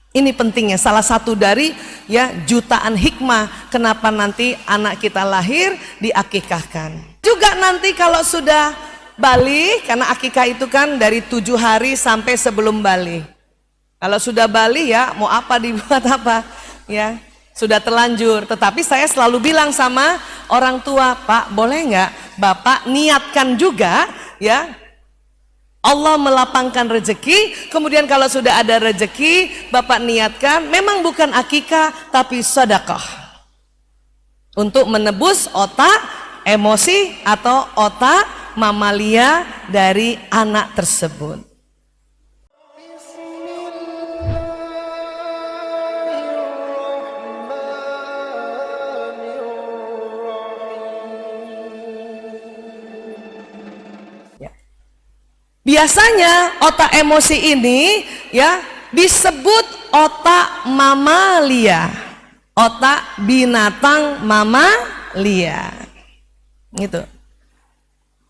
Ini pentingnya, salah satu dari ya jutaan hikmah kenapa nanti anak kita lahir diakikahkan. Juga nanti kalau sudah balik, karena akikah itu kan dari 7 hari sampai sebelum balik. Kalau sudah balik ya mau apa dibuat apa ya, sudah terlanjur. Tetapi saya selalu bilang sama orang tua, Pak boleh nggak Bapak niatkan juga ya, Allah melapangkan rezeki, kemudian kalau sudah ada rezeki Bapak niatkan, memang bukan akikah tapi sedekah untuk menebus otak emosi atau otak mamalia dari anak tersebut. Biasanya otak emosi ini ya disebut otak mamalia, otak binatang mamalia, gitu.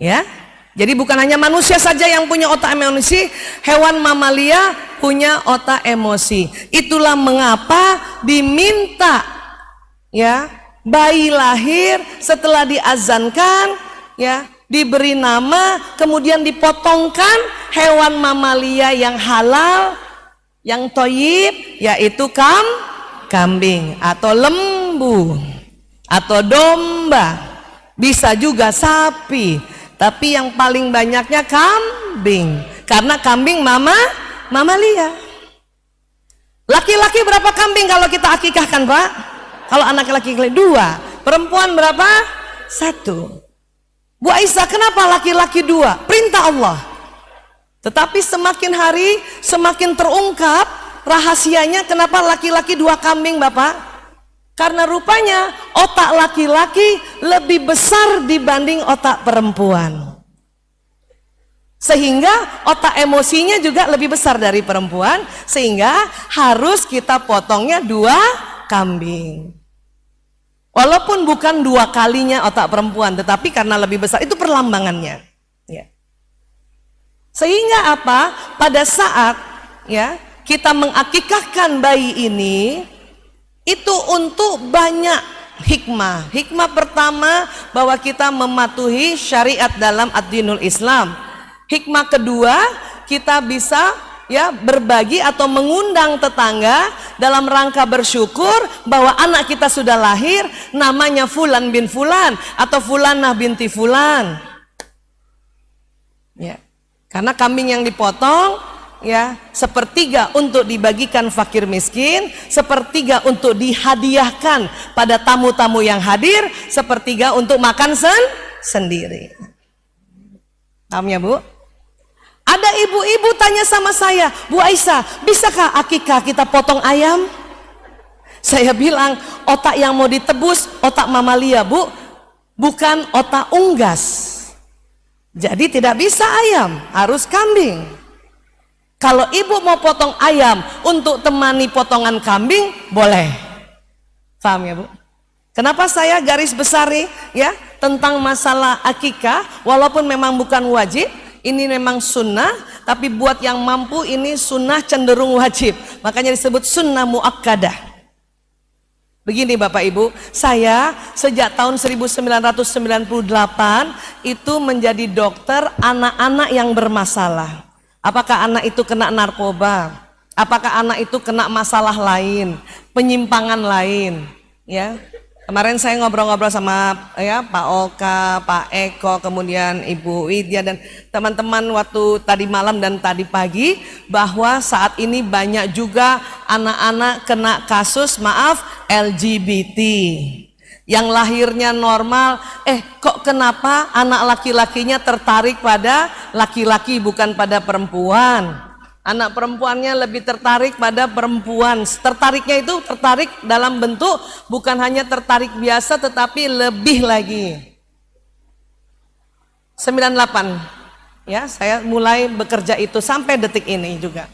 Ya, jadi bukan hanya manusia saja yang punya otak emosi, hewan mamalia punya otak emosi. Itulah mengapa diminta ya bayi lahir setelah diazankan ya, diberi nama, kemudian dipotongkan hewan mamalia yang halal, yang thayyib, yaitu kambing atau lembu atau domba, bisa juga sapi, tapi yang paling banyaknya kambing, karena kambing mamalia. Laki-laki berapa kambing kalau kita akikahkan, Pak? Kalau anak laki-laki 2, perempuan berapa? 1. Bu Aisyah, kenapa laki-laki 2? Perintah Allah. Tetapi semakin hari semakin terungkap rahasianya kenapa laki-laki 2 kambing, Bapak. Karena rupanya otak laki-laki lebih besar dibanding otak perempuan, sehingga otak emosinya juga lebih besar dari perempuan, sehingga harus kita potongnya 2 kambing. Walaupun bukan 2 kalinya otak perempuan, tetapi karena lebih besar, itu perlambangannya. Ya. Sehingga apa? Pada saat ya kita mengakikahkan bayi ini, itu untuk banyak hikmah. Hikmah pertama, bahwa kita mematuhi syariat dalam ad-dinul Islam. Hikmah kedua, kita bisa ya berbagi atau mengundang tetangga dalam rangka bersyukur bahwa anak kita sudah lahir, namanya Fulan bin Fulan atau Fulanah binti Fulan ya. Karena kambing yang dipotong ya, 1/3 untuk dibagikan fakir miskin, 1/3 untuk dihadiahkan pada tamu-tamu yang hadir, 1/3 untuk makan sendiri. Paham ya, Bu? Ada ibu-ibu tanya sama saya, Bu Aisyah, bisakah akikah kita potong ayam? Saya bilang, otak yang mau ditebus otak mamalia, Bu, bukan otak unggas. Jadi tidak bisa ayam, harus kambing. Kalau ibu mau potong ayam untuk temani potongan kambing, boleh. Paham ya, Bu? Kenapa saya garis besari ya tentang masalah akikah, walaupun memang bukan wajib, ini memang sunnah, tapi buat yang mampu ini sunnah cenderung wajib, makanya disebut sunnah muakkadah. Begini Bapak Ibu, saya sejak tahun 1998 itu menjadi dokter anak-anak yang bermasalah. Apakah anak itu kena narkoba, apakah anak itu kena masalah lain, penyimpangan lain ya. Kemarin saya ngobrol-ngobrol sama ya Pak Oka, Pak Eko, kemudian Ibu Widya dan teman-teman waktu tadi malam dan tadi pagi, bahwa saat ini banyak juga anak-anak kena kasus LGBT yang lahirnya normal, kok kenapa anak laki-lakinya tertarik pada laki-laki bukan pada perempuan. Anak perempuannya lebih tertarik pada perempuan. Tertariknya itu tertarik dalam bentuk bukan hanya tertarik biasa, tetapi lebih lagi. 98 ya, saya mulai bekerja itu sampai detik ini juga.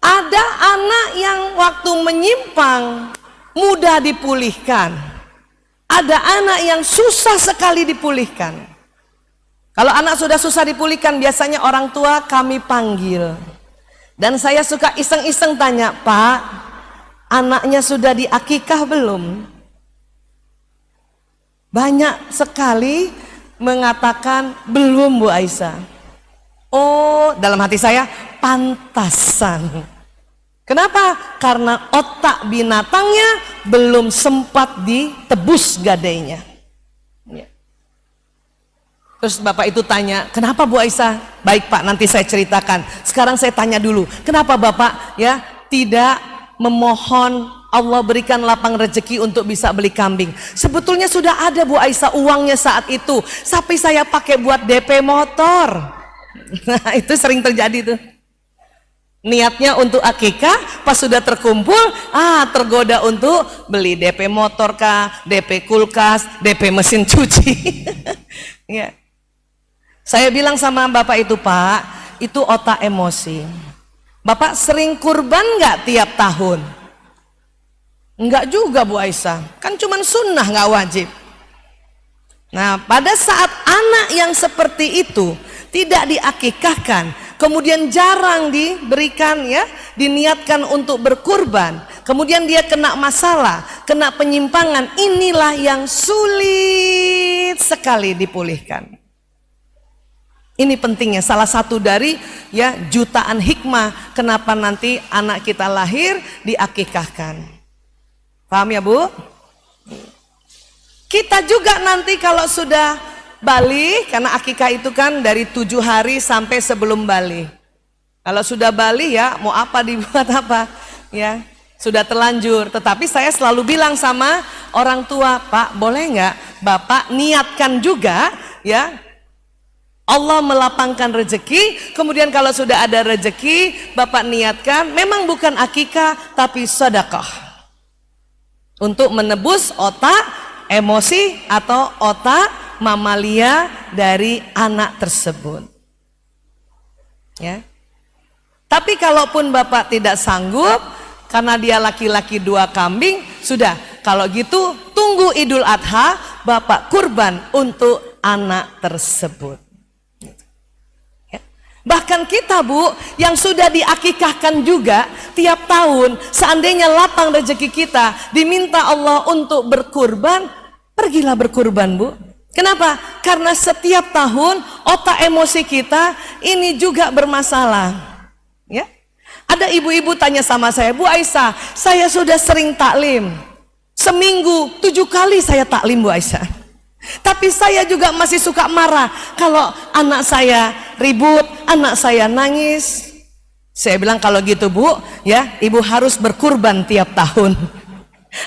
Ada anak yang waktu menyimpang mudah dipulihkan. Ada anak yang susah sekali dipulihkan. Kalau anak sudah susah dipulihkan, biasanya orang tua kami panggil. Dan saya suka iseng-iseng tanya, Pak, anaknya sudah diakikah belum? Banyak sekali mengatakan belum, Bu Aisyah. Oh, dalam hati saya, pantasan. Kenapa? Karena otak binatangnya belum sempat ditebus gadainya. Ya. Terus Bapak itu tanya, kenapa Bu Aisyah? Baik Pak, nanti saya ceritakan. Sekarang saya tanya dulu, kenapa Bapak ya tidak memohon Allah berikan lapang rezeki untuk bisa beli kambing? Sebetulnya sudah ada Bu Aisyah uangnya saat itu, tapi saya pakai buat DP motor. Nah, itu sering terjadi tuh. Niatnya untuk akikah, pas sudah terkumpul, tergoda untuk beli DP motor kah, DP kulkas, DP mesin cuci. Ya. Saya bilang sama Bapak itu, Pak, itu otak emosi. Bapak sering kurban nggak tiap tahun? Enggak juga Bu Aisyah, kan cuman sunnah nggak wajib. Nah, pada saat anak yang seperti itu tidak diakikahkan, kemudian jarang diberikan ya, diniatkan untuk berkurban, kemudian dia kena masalah, kena penyimpangan, inilah yang sulit sekali dipulihkan. Ini pentingnya, salah satu dari ya jutaan hikmah kenapa nanti anak kita lahir diakikahkan. Paham ya Bu? Kita juga nanti kalau sudah balik, karena akikah itu kan dari 7 hari sampai sebelum balik. Kalau sudah balik ya mau apa dibuat apa ya, sudah terlanjur. Tetapi saya selalu bilang sama orang tua, Pak boleh nggak Bapak niatkan juga ya, Allah melapangkan rezeki, kemudian kalau sudah ada rezeki Bapak niatkan, memang bukan akikah tapi sedekah, untuk menebus otak emosi atau otak mamalia dari anak tersebut ya. Tapi kalaupun Bapak tidak sanggup karena dia laki-laki 2 kambing, sudah kalau gitu tunggu Idul Adha Bapak kurban untuk anak tersebut. Bahkan kita Bu yang sudah diakikahkan juga tiap tahun, seandainya lapang rezeki kita diminta Allah untuk berkurban, pergilah berkurban Bu. Kenapa? Karena setiap tahun otak emosi kita ini juga bermasalah ya. Ada ibu-ibu tanya sama saya, Bu Aisyah, saya sudah sering taklim, seminggu 7 kali saya taklim Bu Aisyah, tapi saya juga masih suka marah kalau anak saya ribut, anak saya nangis. Saya bilang kalau gitu Bu ya, ibu harus berkurban tiap tahun.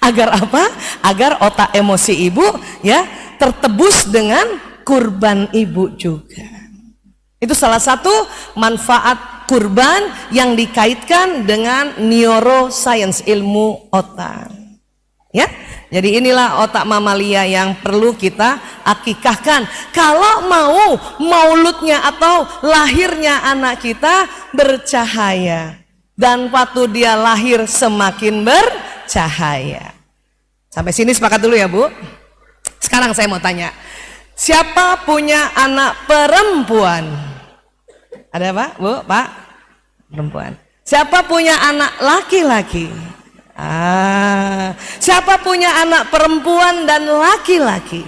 Agar apa? Agar otak emosi ibu ya tertebus dengan kurban ibu juga. Itu salah satu manfaat kurban yang dikaitkan dengan neuroscience, ilmu otak ya. Jadi inilah otak mamalia yang perlu kita akikahkan. Kalau mau mauludnya atau lahirnya anak kita bercahaya, dan waktu dia lahir semakin bercahaya. Sampai sini sepakat dulu ya Bu. Sekarang saya mau tanya, siapa punya anak perempuan? Ada Pak? Bu? Pak? Perempuan. Siapa punya anak laki-laki? Siapa punya anak perempuan dan laki-laki?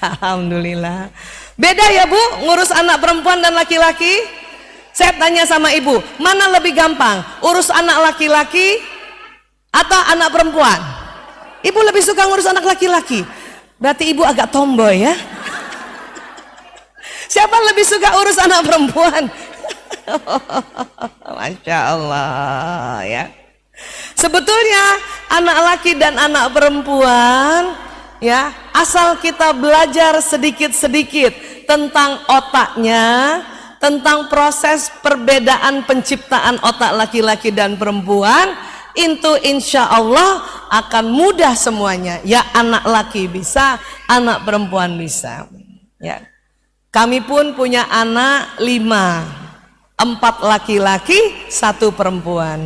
Alhamdulillah. Beda ya Bu ngurus anak perempuan dan laki-laki? Saya tanya sama ibu, mana lebih gampang, urus anak laki-laki atau anak perempuan? Ibu lebih suka ngurus anak laki-laki. Berarti ibu agak tomboy ya. Siapa lebih suka urus anak perempuan? Masya Allah ya. Sebetulnya anak laki dan anak perempuan ya, asal kita belajar sedikit-sedikit tentang otaknya, tentang proses perbedaan penciptaan otak laki-laki dan perempuan, itu insya Allah akan mudah semuanya ya. Anak laki bisa, anak perempuan bisa ya. Kami pun punya anak 5, 4 laki-laki 1 perempuan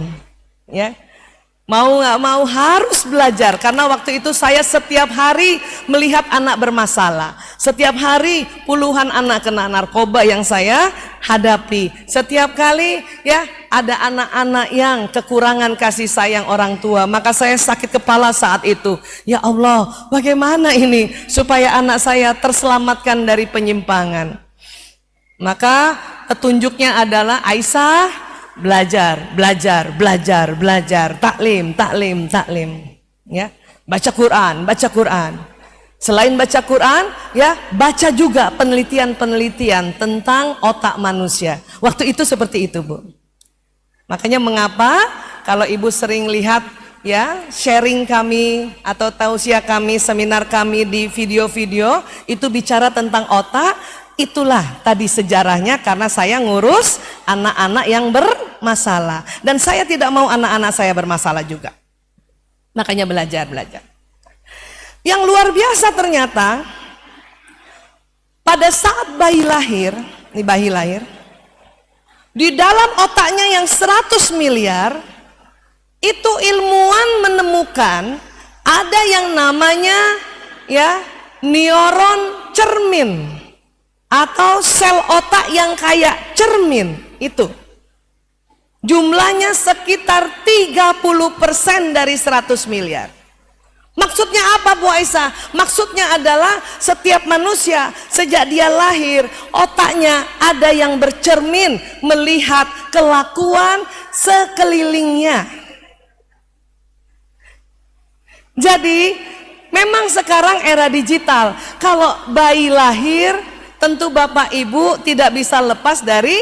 ya. Mau nggak mau harus belajar, karena waktu itu saya setiap hari melihat anak bermasalah. Setiap hari puluhan anak kena narkoba yang saya hadapi. Setiap kali ya ada anak-anak yang kekurangan kasih sayang orang tua, maka saya sakit kepala saat itu. Ya Allah, bagaimana ini supaya anak saya terselamatkan dari penyimpangan? Maka petunjuknya adalah Aisyah, belajar, belajar, belajar, belajar, taklim, taklim, taklim, ya, baca Quran, baca Quran. Selain baca Quran, ya, baca juga penelitian-penelitian tentang otak manusia. Waktu itu seperti itu, Bu. Makanya mengapa kalau Ibu sering lihat ya sharing kami atau tausiah kami, seminar kami di video-video itu bicara tentang otak. Itulah tadi sejarahnya, karena saya ngurus anak-anak yang bermasalah dan saya tidak mau anak-anak saya bermasalah juga. Makanya belajar. Yang luar biasa ternyata pada saat bayi lahir, di dalam otaknya yang 100 miliar itu ilmuwan menemukan ada yang namanya ya neuron cermin atau sel otak yang kayak cermin. Itu jumlahnya sekitar 30% dari 100 miliar. Maksudnya apa, Bu Aisyah? Maksudnya adalah setiap manusia sejak dia lahir otaknya ada yang bercermin melihat kelakuan sekelilingnya. Jadi memang sekarang era digital, kalau bayi lahir tentu Bapak Ibu tidak bisa lepas dari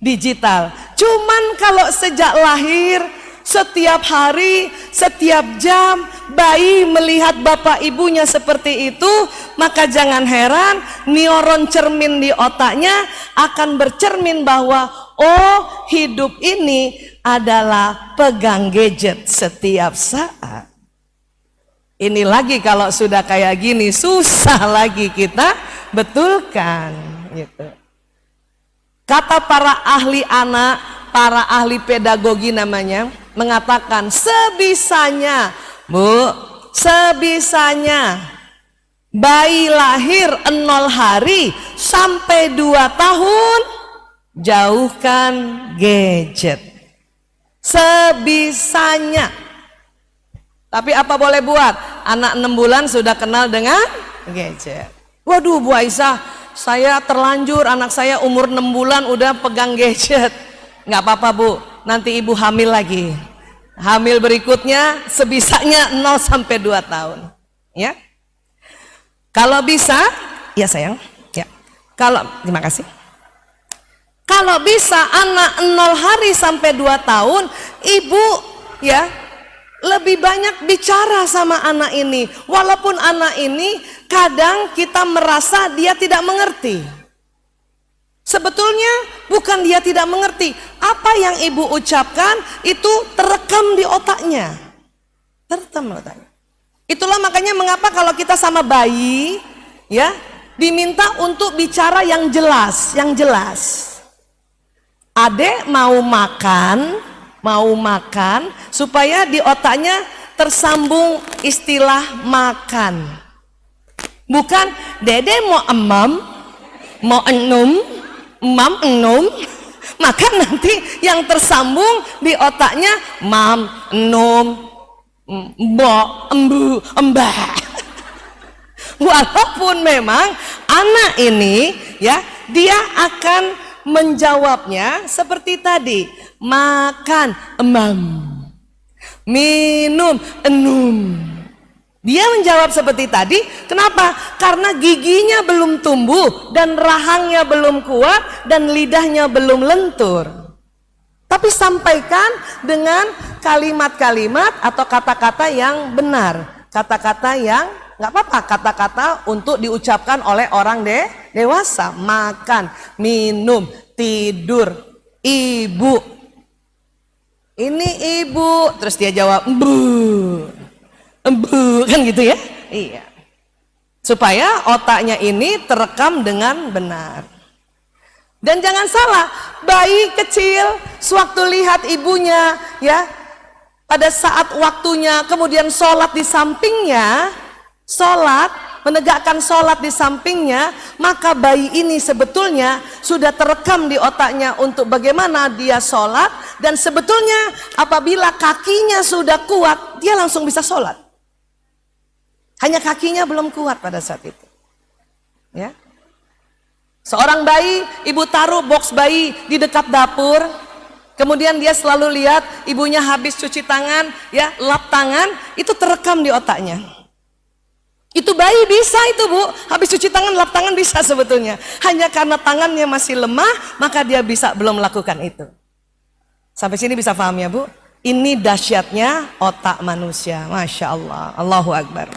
digital. Cuman kalau sejak lahir, setiap hari, setiap jam, bayi melihat Bapak Ibunya seperti itu, maka jangan heran neuron cermin di otaknya akan bercermin bahwa oh, hidup ini adalah pegang gadget setiap saat. Ini lagi kalau sudah kayak gini susah lagi kita betulkan gitu. Kata para ahli anak, para ahli pedagogi namanya, mengatakan sebisanya, Bu, sebisanya bayi lahir 0 hari sampai 2 tahun jauhkan gadget. Sebisanya. Tapi apa boleh buat? Anak 6 bulan sudah kenal dengan gadget. Waduh, Bu Aisyah, saya terlanjur, anak saya umur 6 bulan udah pegang gadget. Nggak apa-apa, Bu, nanti Ibu hamil lagi. Hamil berikutnya sebisanya 0 sampai 2 tahun. Ya. Kalau bisa, ya sayang, ya. Terima kasih. Kalau bisa anak 0 hari sampai 2 tahun, Ibu ya lebih banyak bicara sama anak ini. Walaupun anak ini kadang kita merasa dia tidak mengerti. Sebetulnya bukan dia tidak mengerti, apa yang Ibu ucapkan itu terekam di otaknya. Terekam di otaknya. Itulah makanya mengapa kalau kita sama bayi ya diminta untuk bicara yang jelas, yang jelas. Adek mau makan supaya di otaknya tersambung istilah makan. Bukan dede mau emam, mau enum, emam enum, maka nanti yang tersambung di otaknya mam, enum, mbok, embu, embah. Walaupun memang anak ini ya dia akan menjawabnya seperti tadi, makan emam, minum enum. Dia menjawab seperti tadi. Kenapa? Karena giginya belum tumbuh dan rahangnya belum kuat dan lidahnya belum lentur. Tapi sampaikan dengan kalimat-kalimat atau kata-kata yang benar, kata-kata yang nggak apa-apa, kata-kata untuk diucapkan oleh orang dewasa. Makan, minum, tidur, ibu. Ini ibu. Terus dia jawab, embu, embu, kan gitu ya? Iya. Supaya otaknya ini terekam dengan benar. Dan jangan salah, bayi kecil sewaktu lihat ibunya ya pada saat waktunya kemudian sholat di sampingnya, menegakkan sholat di sampingnya, maka bayi ini sebetulnya sudah terekam di otaknya untuk bagaimana dia sholat, dan sebetulnya apabila kakinya sudah kuat, dia langsung bisa sholat. Hanya kakinya belum kuat pada saat itu. Ya. Seorang bayi, ibu taruh box bayi di dekat dapur, kemudian dia selalu lihat ibunya habis cuci tangan, ya, lap tangan, itu terekam di otaknya. Itu bayi bisa itu, Bu, habis cuci tangan, lap tangan bisa sebetulnya. Hanya karena tangannya masih lemah, maka dia belum melakukan itu. Sampai sini bisa paham ya, Bu? Ini dahsyatnya otak manusia. Masya Allah, Allahu Akbar.